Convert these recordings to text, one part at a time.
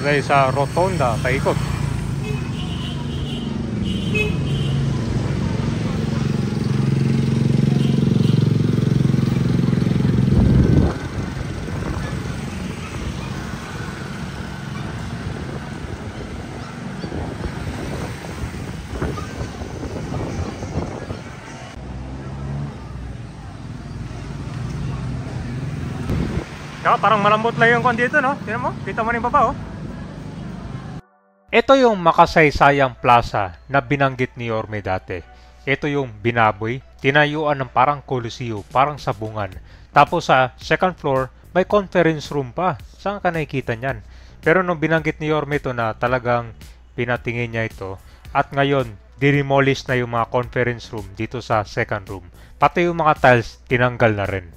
tayo sa Rotonda, paikot. Parang malambot lang yung kwan dito, no? Tingnan mo, kita mo rin baba, oh. Ito yung makasaysayang plaza na binanggit ni Yorme dati. Ito yung binaboy, tinayuan ng parang koliseo, parang sabungan. Tapos sa second floor, may conference room pa. Saan ka nakikita niyan? Pero nung binanggit ni Yorme ito na talagang pinatingin niya ito, at ngayon, dinemolish na yung mga conference room dito sa second room. Pati yung mga tiles, tinanggal na rin.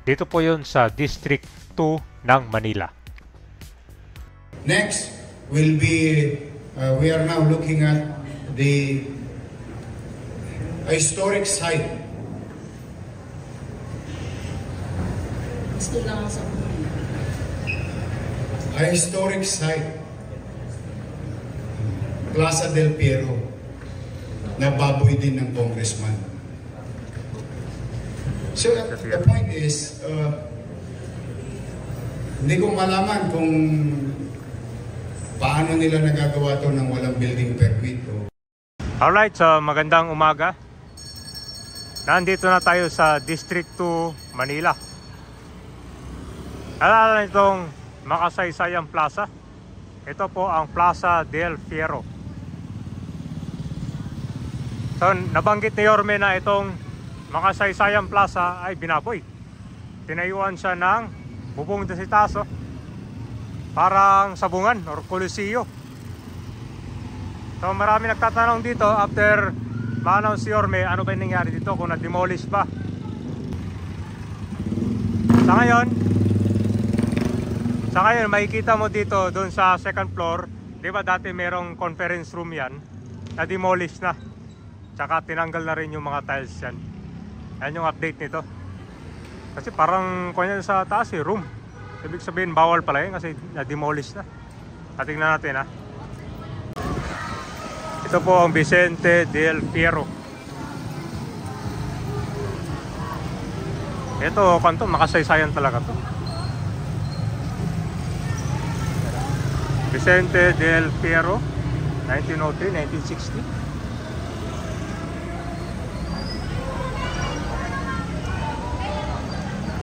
Dito po yun sa District 2 ng Manila. Next will be, we are now looking at the historic site. A historic site, Plaza del Piero, na baboy din ng congressman. So the point is, hindi ko malaman kung paano nila nagagawa to ng walang building permit. Alright, so magandang umaga. Nandito na tayo sa District 2, Manila. Alala itong makasaysayang plaza. Ito po ang Plaza del Fierro. So nabanggit ni Yorme na itong makasaysayang plaza ay binaboy. Tinayuan siya ng bubong desitaso, parang sabungan or koliseo. So marami nagtatanong dito after ma-announce si Yorme, ano ba yung nangyari dito, kung na-demolish ba. Sa ngayon makikita mo dito doon sa second floor, di ba dati merong conference room yan, na-demolish na, tsaka tinanggal na rin yung mga tiles yan. Yan yung update nito. Kasi parang kanya sa taas room. Ibig sabihin bawal pala yun kasi na-demolish na. Tingnan natin, ha. Ito po ang Vicente del Fierro. Ito, kanto, makasaysayan talaga to. Vicente del Fierro, 1903, 1960.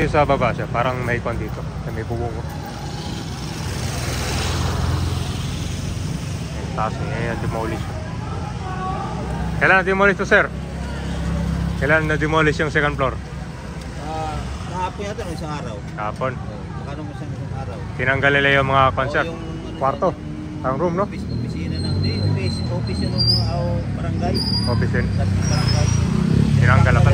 Sa baba siya, parang may kon dito, may bubong. Yung taas niya, demolish. Kailan na-demolish to, sir? Kailan na-demolish yung second floor? Kahapon yata, isang araw. Kahapon? Baka nung isang araw. Tinanggal nila yung mga concert. Kwarto, ang room, no? Opisina ng, office yun ng barangay. Office yun? Barangay. Tinanggal na pa.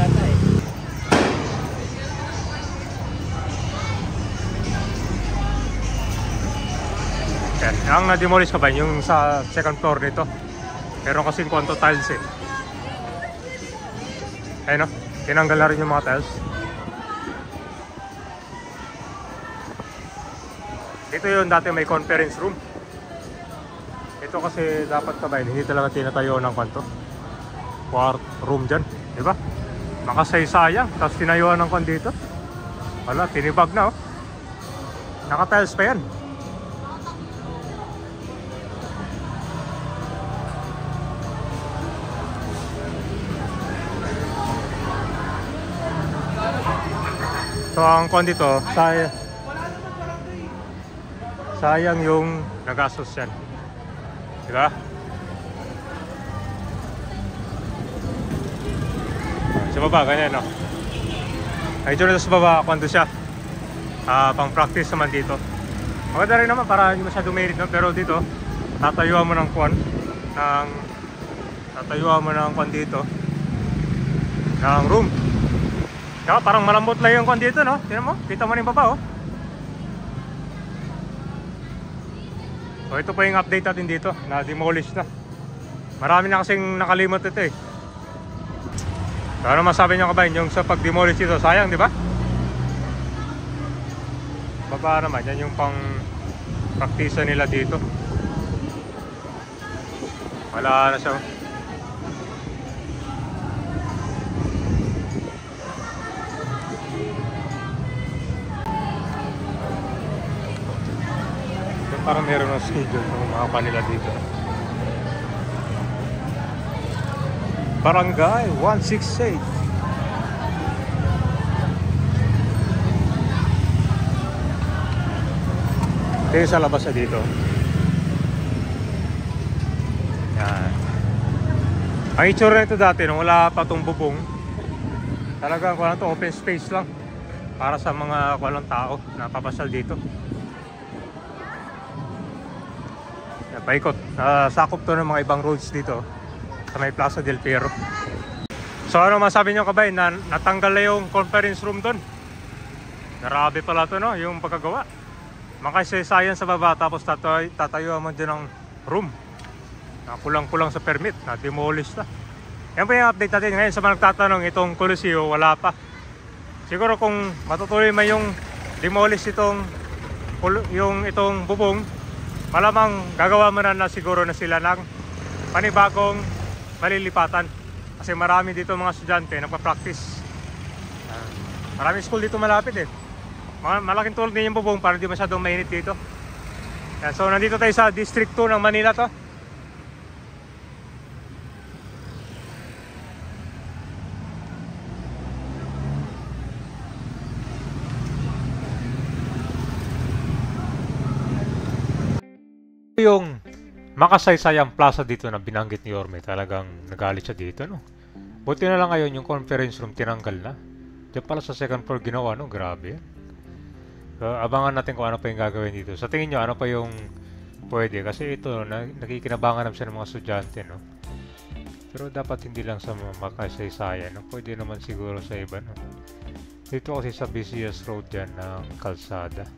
Yan. Ang na-demolish ka ba? Yung sa second floor nito. Meron kasing kwanto tiles eh. Ayun, no? Tinanggal na rin yung mga tiles. Dito yun, dati may conference room. Ito kasi dapat kabay, hindi talaga tinatayo ng kwanto. Quart room dyan, di ba? Makasaysayang, tapos tinayuan ng kwan dito. Wala, tinibag na, oh. Naka-tiles pa yan. So ang kwan dito, sayang yung nagastos yan. Diba? Sa baba, ganyan, no? Ay, dito sa baba, kwan doon siya. Pang practice naman dito. Maganda rin naman para hindi masyado merit, no? Pero dito, tatayuan mo ng kwan. Tatayuan mo ng kwan dito. Ng room. Kaya parang malambot lang yung kwan dito, no? Tingnan mo, kita mo rin baba, oh. So ito po yung update natin dito, na demolish na. Marami na kasing nakalimot ito eh. So ano masabi nyo kabayan, yung sa pag-demolish dito, sayang, di ba? Baba naman, yan yung pang praktisa nila dito. Wala na siya. Parang meron ng schedule ng mga kanila dito. Barangay 168. Ito sa labas na dito. Yan. Ang itsura nito dati nung wala pa itong bubong, talagang kung ano to, open space lang para sa mga walang tao na papasal dito. Paikot. Sakop to ng mga ibang roads dito sa may Plaza del Piero. So ano masabi nyo kabay, na natanggal na yung conference room doon. Narabi pala to, no, yung pagkagawa. Makasaysayan sa baba, tapos tatayo mo dyan ng room na kulang-kulang sa permit, na demolish na. Yan po yung update natin ngayon. Sa mga nagtatanong, itong Coliseo wala pa. Siguro kung matutuloy man yung demolish itong bubong, malamang gagawa mo na siguro na sila ng panibagong malilipatan. Kasi marami dito mga estudyante nagpa-practice. Maraming school dito malapit eh. Malaking tulong din yung bubong para di masyadong mainit dito. So nandito tayo sa District 2 ng Manila to. Yung makasaysayang plaza dito na binanggit ni Yorme, talagang nagalit siya dito, no? Buti na lang ngayon yung conference room tinanggal na. Diyan pala sa second floor ginawa, no? Grabe yan. So, abangan natin kung ano pa yung gagawin dito. Sa tingin nyo, ano pa yung pwede? Kasi ito, nakikinabangan naman siya ng mga estudyante, no? Pero dapat hindi lang sa mga makasaysayan, no? Pwede naman siguro sa iba, no? Dito kasi sa busiest road dyan ng kalsada.